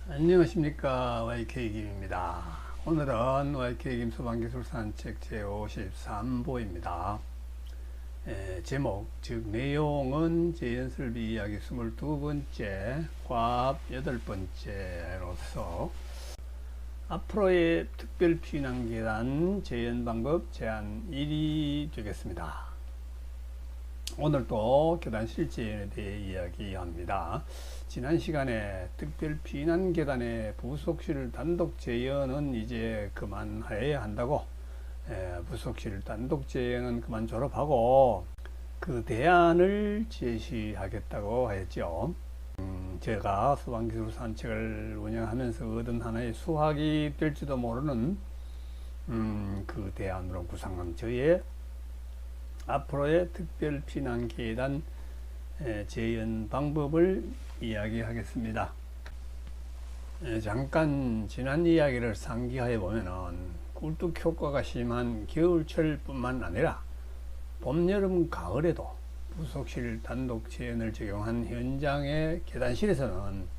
안녕하십니까, YK김입니다. 오늘은 YK김 소방기술산책 제53보입니다. 제목, 즉 내용은 제연설비 이야기 22번째, 과업 8번째로서 앞으로의 특별 피난계단 재연 방법 제안 1이 되겠습니다. 오늘도 계단 실제에 대해 이야기합니다. 지난 시간에 특별 피난 계단의 부속실 단독 재연은 이제 그만해야 한다고, 부속실 단독 재연은 그만 졸업하고 그 대안을 제시하겠다고 했죠. 제가 소방기술 산책을 운영하면서 얻은 하나의 수학이 될지도 모르는 그 대안으로 구상한 저의 앞으로의 특별 피난 계단 재연 방법을 이야기하겠습니다. 잠깐 지난 이야기를 상기하여 보면은 꿀뚝 효과가 심한 겨울철 뿐만 아니라 봄, 여름, 가을에도 부속실 단독 재연을 적용한 현장의 계단실에서는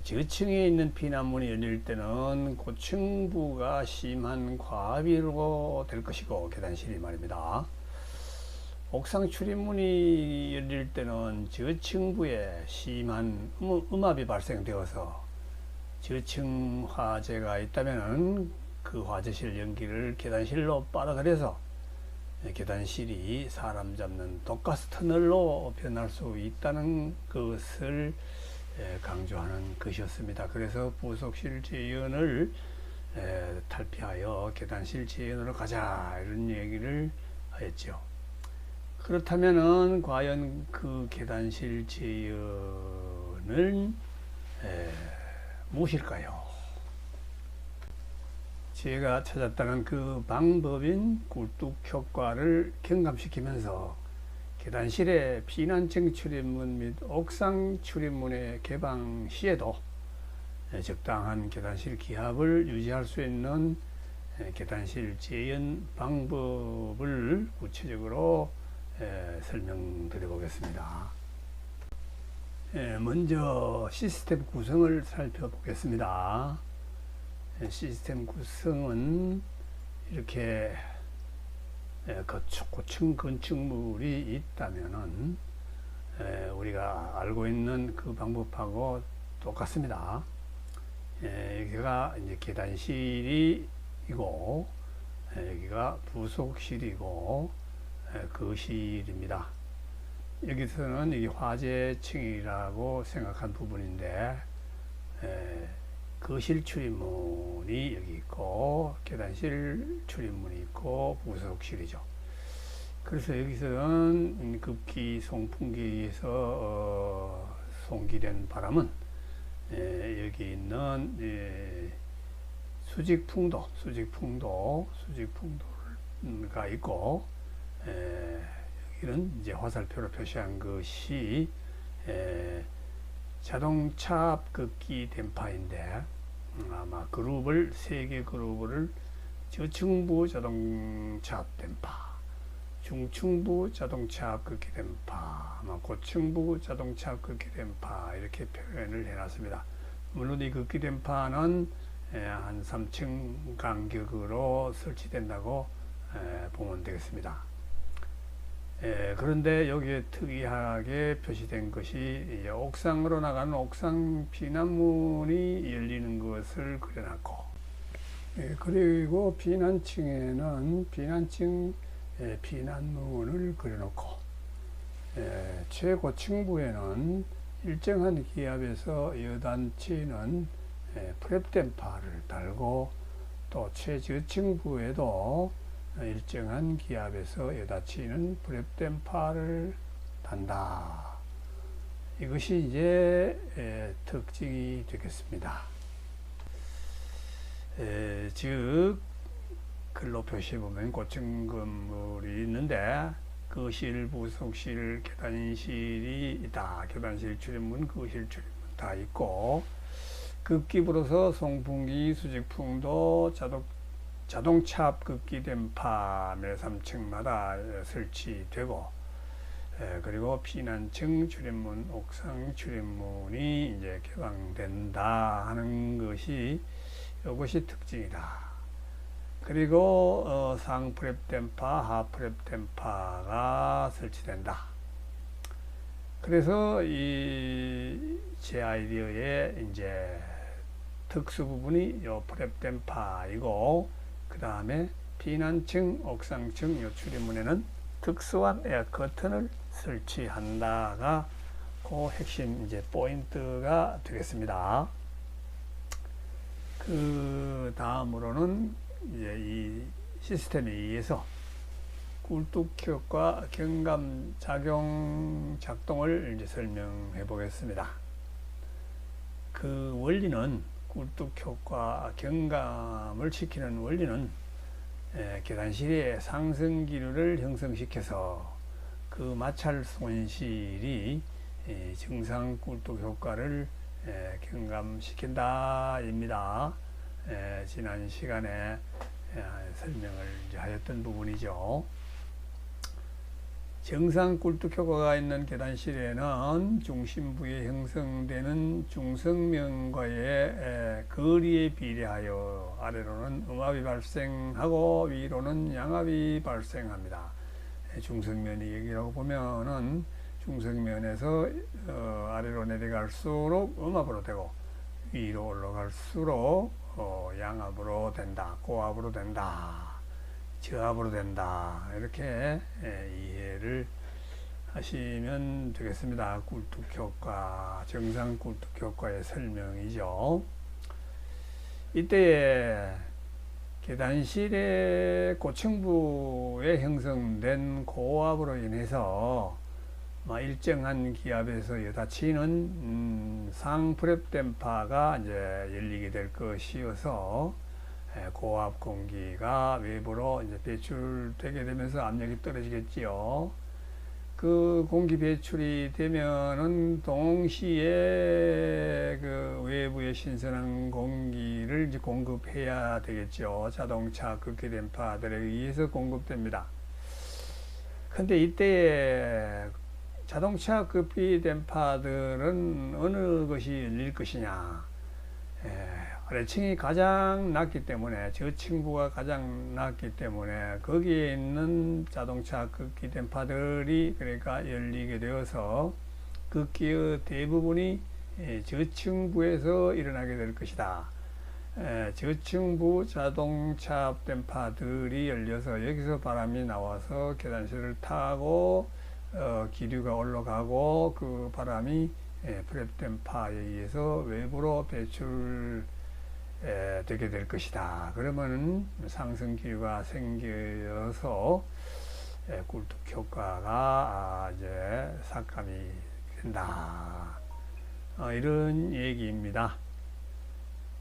저층에 있는 피난문이 열릴 때는 고층부가 심한 과비로 될 것이고, 계단실이 말입니다. 옥상 출입문이 열릴 때는 저층부에 심한 음압이 발생되어서 저층 화재가 있다면 그 화재실 연기를 계단실로 빨아들여서 계단실이 사람 잡는 독가스 터널로 변할 수 있다는 것을 강조하는 것이었습니다. 그래서 부속실 재연을 탈피하여 계단실 재연으로 가자, 이런 얘기를 하였죠. 그렇다면은 과연 그 계단실 재연은 무엇일까요? 제가 찾았다는 그 방법인 꿀뚝 효과를 경감시키면서 계단실의 피난층 출입문 및 옥상 출입문의 개방 시에도 적당한 계단실 기압을 유지할 수 있는 계단실 재연 방법을 구체적으로 설명드려 보겠습니다. 먼저 시스템 구성을 살펴보겠습니다. 시스템 구성은 이렇게 고층 건축물이 있다면은 우리가 알고 있는 그 방법하고 똑같습니다. 여기가 이제 계단실이고, 여기가 부속실이고, 거실입니다. 여기서는 이게 화재층이라고 생각한 부분인데, 거실 출입문이 여기 있고, 계단실 출입문이 있고, 부속실이죠. 그래서 여기서는 급기 송풍기에서 송기된 바람은 여기 있는 수직풍도가 있고, 여기는 이제 화살표로 표시한 것이 자동차 급기 댐파인데, 아마 그룹을 3개 그룹을 저층부 자동차 댐파, 중층부 자동차 급기 댐파, 아마 고층부 자동차 급기 댐파, 이렇게 표현을 해놨습니다. 물론 이 급기 댐파는 한 3층 간격으로 설치된다고 보면 되겠습니다. 그런데 여기에 특이하게 표시된 것이 옥상으로 나가는 옥상 피난문이 열리는 것을 그려놨고, 그리고 피난층에는 피난층 피난문을 그려놓고, 최고층부에는 일정한 기압에서 여단치는 프랩댐파를 달고, 또 최저층부에도 일정한 기압에서 여닫히는 프랩댐파를 단다. 이것이 이제 특징이 되겠습니다. 즉 글로 표시해보면 고층 건물이 있는데 거실, 부속실, 계단실이 있다. 계단실 출입문, 거실 출입문 다 있고, 급기부로서 송풍기, 수직풍도, 자동차 급기 댐파 매 3층마다 설치되고, 그리고 피난층 출입문, 옥상 출입문이 이제 개방된다 하는 것이 이것이 특징이다. 그리고 상프랩 댐파, 하프랩 댐파가 설치된다. 그래서 이 제 아이디어의 이제 특수 부분이 요 프랩 댐파이고, 그 다음에 피난층, 옥상층 요 출입문에는 특수한 에어 커튼을 설치한다가 그 핵심 이제 포인트가 되겠습니다. 그 다음으로는 이제 이 시스템에 의해서 꿀뚝효과 경감 작동을 이제 설명해 보겠습니다. 그 원리는, 꿀뚝효과 경감을 시키는 원리는 계단실의 상승 기류를 형성시켜서 그 마찰 손실이 정상 꿀뚝 효과를 경감시킨다 입니다. 지난 시간에 설명을 이제 하였던 부분이죠. 정상 꿀뚝 효과가 있는 계단실에는 중심부에 형성되는 중성면과의 거리에 비례하여 아래로는 음압이 발생하고 위로는 양압이 발생합니다. 중성면이 여기라고 보면은 중성면에서 아래로 내려갈수록 음압으로 되고 위로 올라갈수록 양압으로 된다, 고압으로 된다, 저압으로 된다, 이렇게 이해를 하시면 되겠습니다. 꿀뚝효과, 정상 꿀뚝효과의 설명이죠. 이때에 계단실의 고층부에 형성된 고압으로 인해서 일정한 기압에서 여닫히는 상프랩 댐파가 이제 열리게 될 것이어서 고압 공기가 외부로 이제 배출되게 되면서 압력이 떨어지겠지요. 그 공기 배출이 되면은 동시에 그 외부의 신선한 공기를 이제 공급해야 되겠죠. 자동차 급기 댐파들에 의해서 공급됩니다. 근데 이때에 자동차 급기 댐파들은 어느 것이 열릴 것이냐? 아래층이 가장 낮기 때문에, 저층부가 가장 낮기 때문에 거기에 있는 자동차 급기 댐파들이 그러니까 열리게 되어서 급기의 대부분이 저층부에서 일어나게 될 것이다. 저층부 자동차 댐파들이 열려서 여기서 바람이 나와서 계단실을 타고 기류가 올라가고 그 바람이 프랩 댐파에 의해서 외부로 배출 되게 될 것이다. 그러면 상승 기류가 생겨서 꿀뚝 효과가 이제 삭감이 된다. 이런 얘기입니다.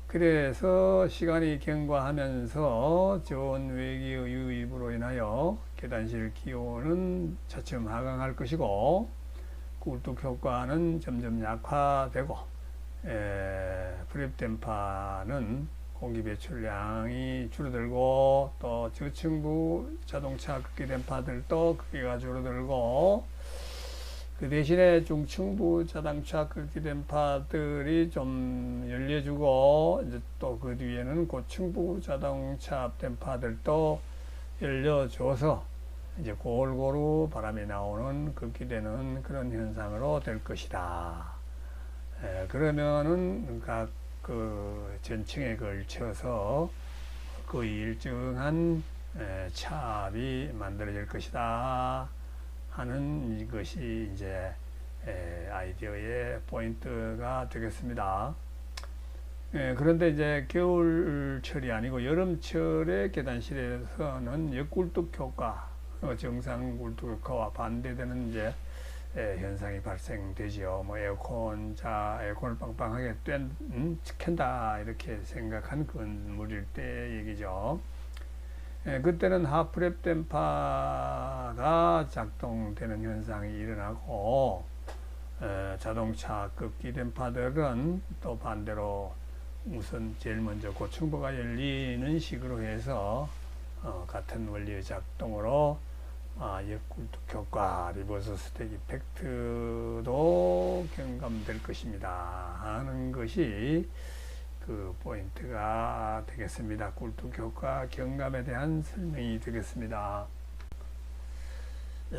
그래서 시간이 경과하면서 저온 외기의 유입으로 인하여 계단실 기온은 차츰 하강할 것이고 꿀뚝 효과는 점점 약화되고 프랩 댐파는 공기 배출량이 줄어들고 또 저층부 자동차 급기 댐파들도 크기가 줄어들고 그 대신에 중층부 자동차 급기 댐파들이 좀 열려주고 이제 또 그 뒤에는 고층부 자동차 댐파들도 열려줘서 이제 골고루 바람이 나오는 급기되는 그런 현상으로 될 것이다. 그러면은 각 그 전층에 걸쳐서 거의 일정한 차압이 만들어질 것이다 하는 이것이 이제 아이디어의 포인트가 되겠습니다. 그런데 이제 겨울철이 아니고 여름철에 계단실에서는 역굴뚝 효과, 정상 굴뚝 효과와 반대되는 이제 현상이 발생되지요. 뭐 에어컨을 빵빵하게 켠다 이렇게 생각한 건물일 때 얘기죠. 그때는 하프랩 댐파가 작동되는 현상이 일어나고 자동차 급기 댐파들은 또 반대로 우선 제일 먼저 고층부가 열리는 식으로 해서 같은 원리의 작동으로 역굴뚝 효과, 리버스 스택 이펙트도 경감될 것입니다 하는 것이 그 포인트가 되겠습니다. 굴뚝 효과 경감에 대한 설명이 되겠습니다.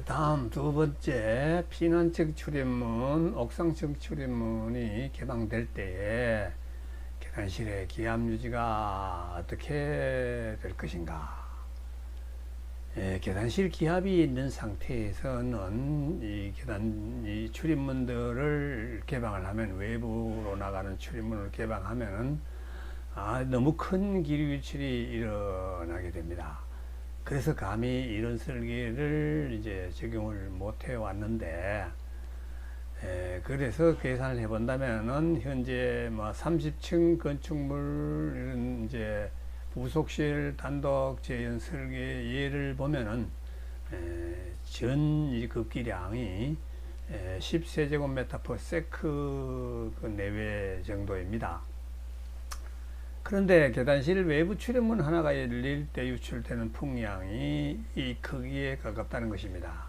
다음 두 번째, 피난측 출입문, 옥상측 출입문이 개방될 때에 계단실의 기압 유지가 어떻게 될 것인가. 계단실 기압이 있는 상태에서는 이 출입문들을 개방을 하면, 외부로 나가는 출입문을 개방하면은 너무 큰 기류 유출이 일어나게 됩니다. 그래서 감히 이런 설계를 이제 적용을 못 해 왔는데, 그래서 계산을 해 본다면은 현재 30층 건축물 이런 이제 부속실 단독 재현 설계 예를 보면은 전 급기량이 10세제곱미터/세크 그 내외 정도입니다. 그런데 계단실 외부 출입문 하나가 열릴 때 유출되는 풍량이 이 크기에 가깝다는 것입니다.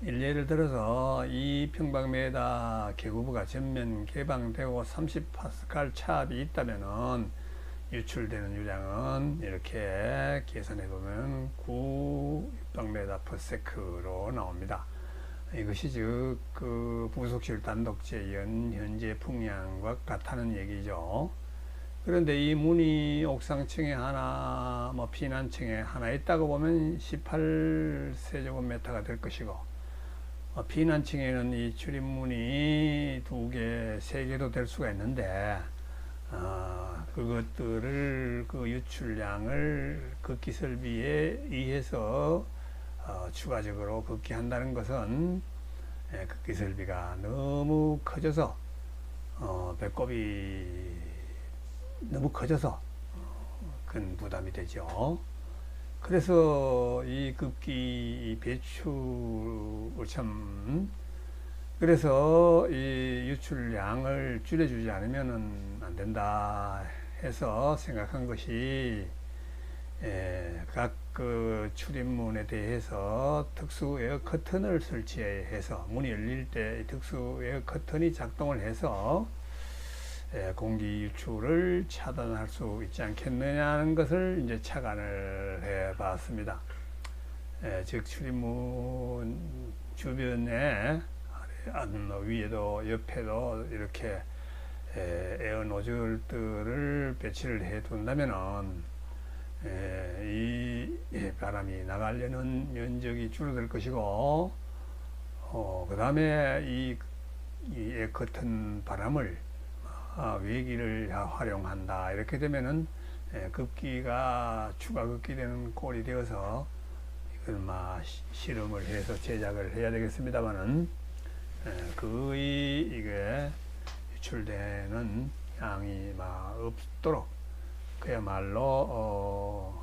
예를 들어서 2평방미터 계구부가 전면 개방되고 30파스칼 차압이 있다면은 유출되는 유량은 이렇게 계산해 보면 9평방미터/세크로 나옵니다. 이것이 즉 그 부속실 단독 재현 현재 풍량과 같다는 얘기죠. 그런데 이 문이 옥상층에 하나, 피난층에 하나 있다고 보면 18세제곱미터가 될 것이고, 피난층에는 이 출입문이 2개, 3개도 될 수가 있는데, 그것들을 그 유출량을 급기 설비에 의해서 추가적으로 급기한다는 것은 급기 설비가 너무 커져서 배꼽이 너무 커져서 큰 부담이 되죠. 그래서 이 급기 배출을 그래서 이 유출량을 줄여주지 않으면 안 된다 해서 생각한 것이, 각 그 출입문에 대해서 특수 에어 커튼을 설치해서 문이 열릴 때 특수 에어 커튼이 작동을 해서 공기 유출을 차단할 수 있지 않겠느냐는 것을 이제 착안을 해 봤습니다. 즉 출입문 주변에 위에도 옆에도 이렇게 에어 노즐들을 배치를 해 둔다면은 이 바람이 나가려는 면적이 줄어들 것이고, 그 다음에 이 에어 커튼 바람을 외기를 활용한다. 이렇게 되면은 급기가 추가 급기되는 꼴이 되어서 이걸 실험을 해서 제작을 해야 되겠습니다만은, 거의 이게 유출되는 양이 없도록 그야말로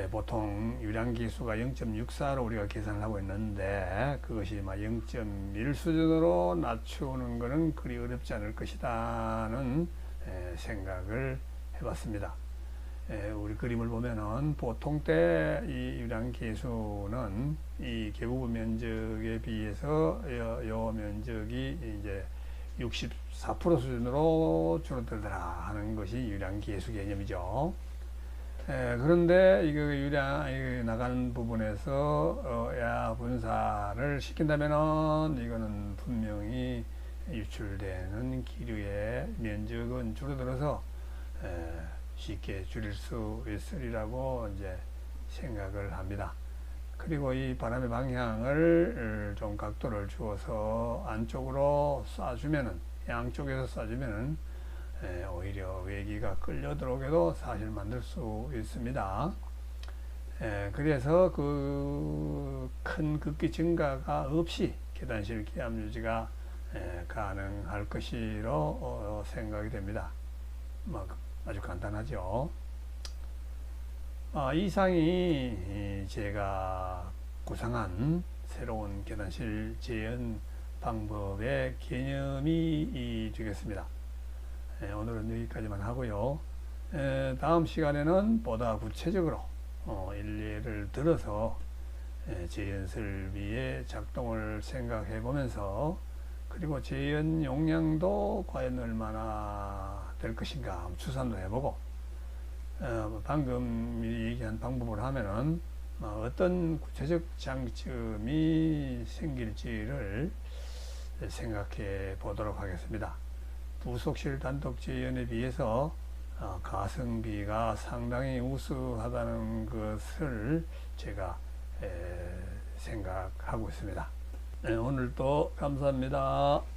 보통 유량 기수가 0.64로 우리가 계산을 하고 있는데, 그것이 0.1 수준으로 낮추는 것은 그리 어렵지 않을 것이다는 생각을 해봤습니다. 우리 그림을 보면은 보통 때 이 유량 계수는 이 계구부 면적에 비해서 요 면적이 이제 64% 수준으로 줄어들더라 하는 것이 유량 계수 개념이죠. 그런데 이거 유량 나가는 부분에서 야 분사를 시킨다면은 이거는 분명히 유출되는 기류의 면적은 줄어들어서 쉽게 줄일 수 있으리라고 이제 생각을 합니다. 그리고 이 바람의 방향을 좀 각도를 주어서 안쪽으로 쏴주면은, 양쪽에서 쏴주면은 오히려 외기가 끌려 들어오게도 사실 만들 수 있습니다. 그래서 그 큰 급기 증가가 없이 계단실 기압 유지가 가능할 것이로 생각이 됩니다. 아주 간단하죠. 이상이 제가 구상한 새로운 계단실 재현 방법의 개념이 되겠습니다. 오늘은 여기까지만 하고요. 다음 시간에는 보다 구체적으로 일례를 들어서 재연 설비의 작동을 생각해 보면서, 그리고 재연 용량도 과연 얼마나 될 것인가 추산도 해보고, 방금 얘기한 방법을 하면은 어떤 구체적 장점이 생길지를 생각해 보도록 하겠습니다. 부속실 단독 재연에 비해서 가성비가 상당히 우수하다는 것을 제가 생각하고 있습니다. 오늘도 감사합니다.